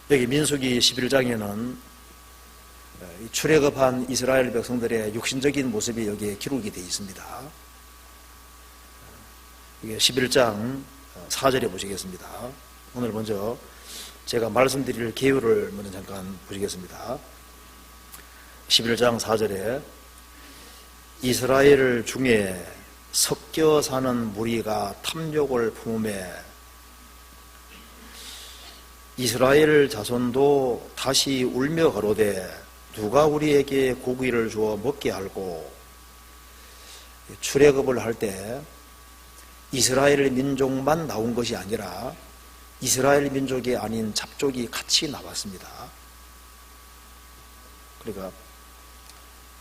여기 민수기 11장에는 출애굽한 이스라엘 백성들의 육신적인 모습이 여기에 기록이 되어 있습니다. 이게 11장 4절에 보시겠습니다. 오늘 먼저 제가 말씀드릴 계율을 먼저 잠깐 보시겠습니다. 11장 4절에 이스라엘 중에 섞여 사는 무리가 탐욕을 품음에 이스라엘 자손도 다시 울며 가로되 누가 우리에게 고기를 주어 먹게 할꼬. 출애굽을 할 때 이스라엘 민족만 나온 것이 아니라 이스라엘 민족이 아닌 잡족이 같이 나왔습니다. 그러니까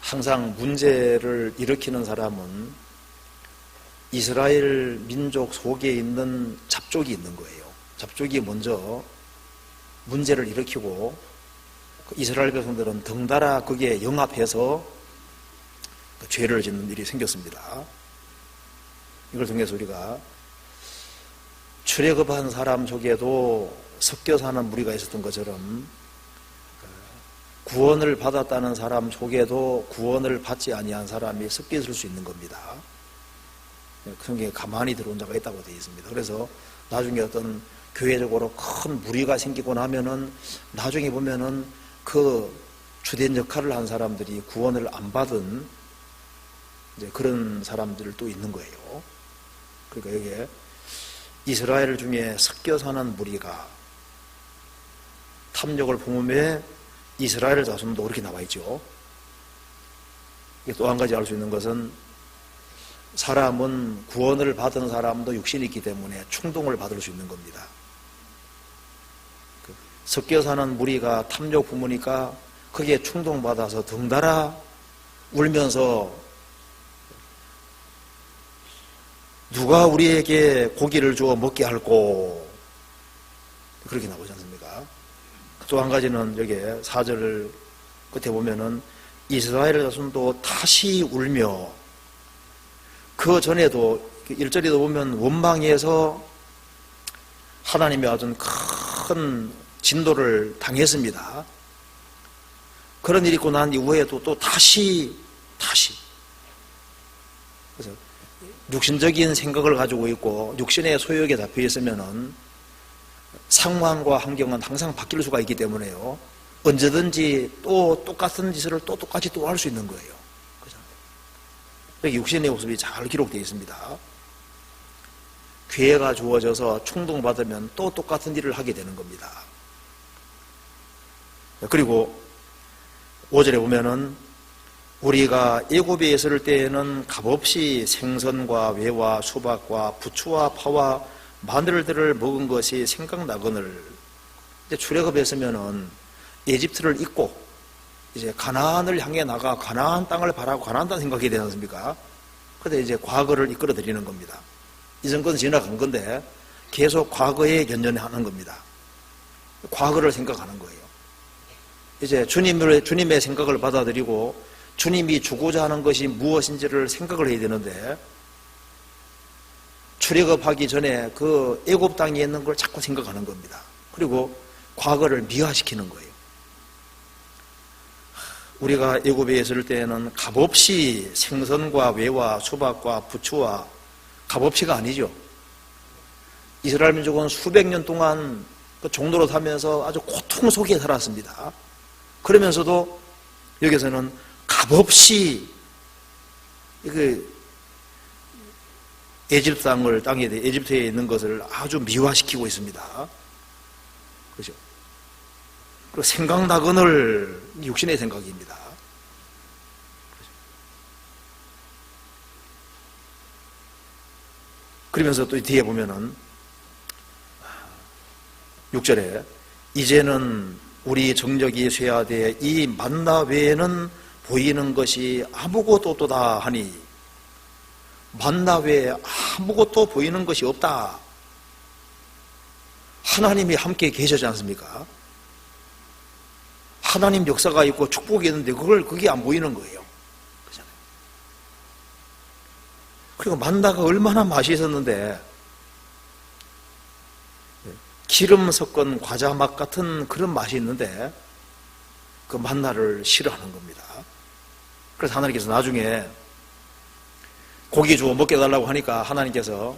항상 문제를 일으키는 사람은 이스라엘 민족 속에 있는 잡족이 있는 거예요. 잡족이 먼저 문제를 일으키고 이스라엘 백성들은 덩달아 거기에 영합해서 죄를 짓는 일이 생겼습니다. 이걸 통해서 우리가 출애굽한 사람 속에도 섞여 사는 무리가 있었던 것처럼 구원을 받았다는 사람 속에도 구원을 받지 아니한 사람이 섞여 있을 수 있는 겁니다. 그런 게 가만히 들어온 자가 있다고 되어 있습니다. 그래서 나중에 어떤 교회적으로 큰 무리가 생기고 나면은 나중에 보면은 그 주된 역할을 한 사람들이 구원을 안 받은 이제 그런 사람들 또 있는 거예요. 그러니까 여기에 이스라엘 중에 섞여 사는 무리가 탐욕을 품음에 이스라엘 자손도 그렇게 나와 있죠. 또 한 가지 알 수 있는 것은 사람은 구원을 받은 사람도 육신이 있기 때문에 충동을 받을 수 있는 겁니다. 섞여 사는 무리가 탐욕 품으니까 거기에 충동받아서 덩달아 울면서 누가 우리에게 고기를 주어 먹게 할꼬. 그렇게 나오지 않습니까? 또 한 가지는 여기에 4절 끝에 보면은 이스라엘 자손도 다시 울며 그 전에도 1절에도 보면 원망에서 하나님의 아주 큰 진도를 당했습니다. 그런 일이 있고 난 이후에도 또 다시 그래서 육신적인 생각을 가지고 있고 육신의 소욕에 잡혀 있으면은 상황과 환경은 항상 바뀔 수가 있기 때문에요. 언제든지 또 똑같은 짓을 또 똑같이 또 할 수 있는 거예요. 그죠? 여기 육신의 모습이 잘 기록되어 있습니다. 기회가 주어져서 충동받으면 또 똑같은 일을 하게 되는 겁니다. 그리고 5절에 보면은 우리가 애굽에 있을 때에는 값없이 생선과 외와 수박과 부추와 파와 마늘들을 먹은 것이 생각나거늘 이제 출애굽에 있으면은 에집트를 잊고 이제 가나안을 향해 나가 가나안 땅을 바라고 가나안 땅 생각이 되지 않습니까? 그런데 이제 과거를 이끌어 드리는 겁니다. 이전 건 지나간 건데 계속 과거에 연연하는 겁니다. 과거를 생각하는 거예요. 이제 주님의 생각을 받아들이고 주님이 주고자 하는 것이 무엇인지를 생각을 해야 되는데 출애굽하기 전에 그 애굽 땅에 있는 걸 자꾸 생각하는 겁니다. 그리고 과거를 미화시키는 거예요. 우리가 애굽에 있을 때에는 값없이 생선과 외와 수박과 부추와 값없이가 아니죠. 이스라엘 민족은 수백 년 동안 그 종로로 살면서 아주 고통 속에 살았습니다. 그러면서도 여기서는 값없이 에집트에 있는 것을 아주 미화시키고 있습니다. 그렇죠? 그리고 생각나거늘 육신의 생각입니다. 그렇죠? 그러면서 또 뒤에 보면은 6절에 이제는 우리 정력이 쇠하되 이 만나 외에는 보이는 것이 아무것도 없도다 하니 만나 외에 아무것도 보이는 것이 없다. 하나님이 함께 계시지 않습니까? 하나님 역사가 있고 축복이 있는데 그게 안 보이는 거예요. 그렇잖아요. 그리고 만나가 얼마나 맛이 있었는데 기름 섞은 과자 맛 같은 그런 맛이 있는데 그 만나를 싫어하는 겁니다. 그래서 하나님께서 나중에 고기 주워 먹게 해달라고 하니까 하나님께서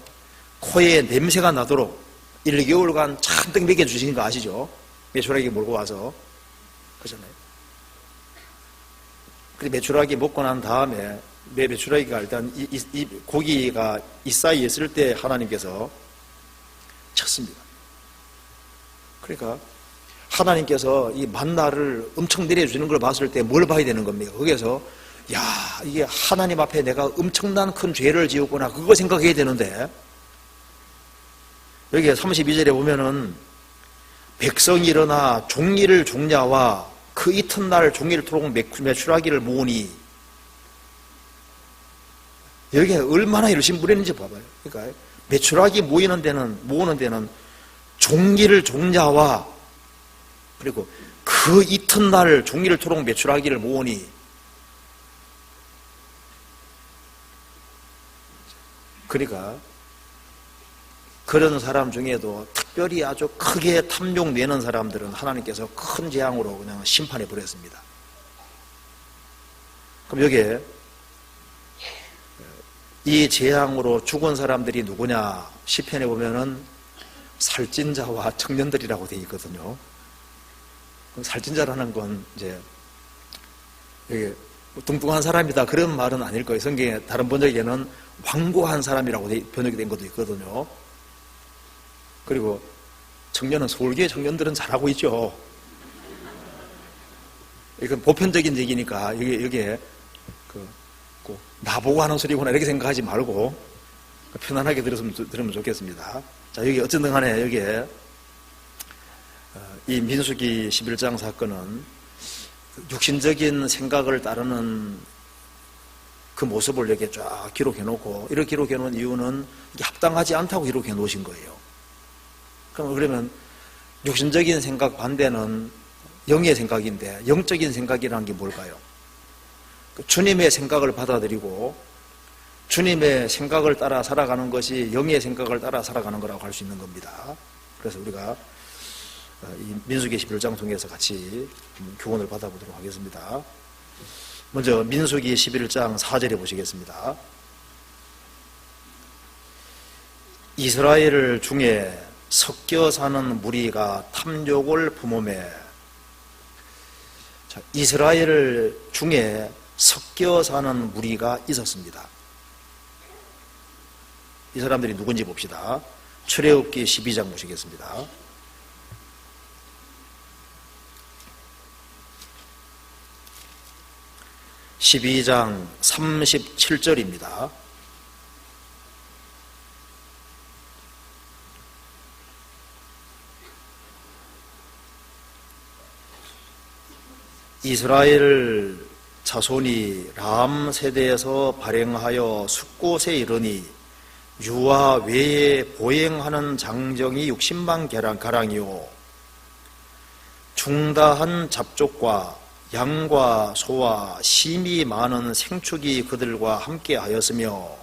코에 냄새가 나도록 1개월간 잔뜩 먹여주시는 거 아시죠? 메추라기 몰고 와서. 그러잖아요. 그래서 메추라기 먹고 난 다음에 메추라기가 일단 이 고기가 이 사이에 있을 때 하나님께서 쳤습니다. 그러니까 하나님께서 이 만나를 엄청 내려주는 걸 봤을 때 뭘 봐야 되는 겁니까? 거기에서 야, 이게 하나님 앞에 내가 엄청난 큰 죄를 지었구나, 그거 생각해야 되는데, 여기 32절에 보면은 백성이 일어나 종리를 종냐와 그 이튿날 종리를 토록 메추라기를 모으니, 여기에 얼마나 열심히 부렸는지 봐봐요. 그러니까 메추라기 모으는 데는 종리를 종냐와 그리고 그 이튿날 종리를 토록 메추라기를 모으니, 그러니까 그런 사람 중에도 특별히 아주 크게 탐욕 내는 사람들은 하나님께서 큰 재앙으로 그냥 심판해 버렸습니다. 그럼 여기에 이 재앙으로 죽은 사람들이 누구냐? 시편에 보면은 살찐 자와 청년들이라고 되어 있거든요. 살찐 자라는 건 이제 여기 뚱뚱한 사람이다 그런 말은 아닐 거예요. 성경에 다른 번역에는 완고한 사람이라고 번역이 된 것도 있거든요. 그리고 청년은 서울교회 청년들은 잘하고 있죠. 이건 보편적인 얘기니까 여기에 나보고 하는 소리구나 이렇게 생각하지 말고 편안하게 들으면 좋겠습니다. 자, 여기 어쨌든 간에 여기에 이 민수기 11장 사건은 육신적인 생각을 따르는 그 모습을 이렇게 쫙 기록해 놓고, 이렇게 기록해 놓은 이유는 이게 합당하지 않다고 기록해 놓으신 거예요. 그러면 육신적인 생각 반대는 영의 생각인데, 영적인 생각이라는 게 뭘까요? 주님의 생각을 받아들이고 주님의 생각을 따라 살아가는 것이 영의 생각을 따라 살아가는 거라고 할 수 있는 겁니다. 그래서 우리가 이 민수기 11장 통해서 같이 교훈을 받아보도록 하겠습니다. 먼저 민수기 11장 4절에 보시겠습니다. 이스라엘 중에 섞여 사는 무리가 탐욕을 품으매. 자, 이스라엘 중에 섞여 사는 무리가 있었습니다. 이 사람들이 누군지 봅시다. 출애굽기 12장 보시겠습니다. (12장) 37절입니다. 이스라엘 자손이 람 세대에서 발행하여 숫곳에 이르니 유아 외에 보행하는 장정이 60만 가량이요 중다한 잡족과 양과 소와 심이 많은 생축이 그들과 함께 하였으며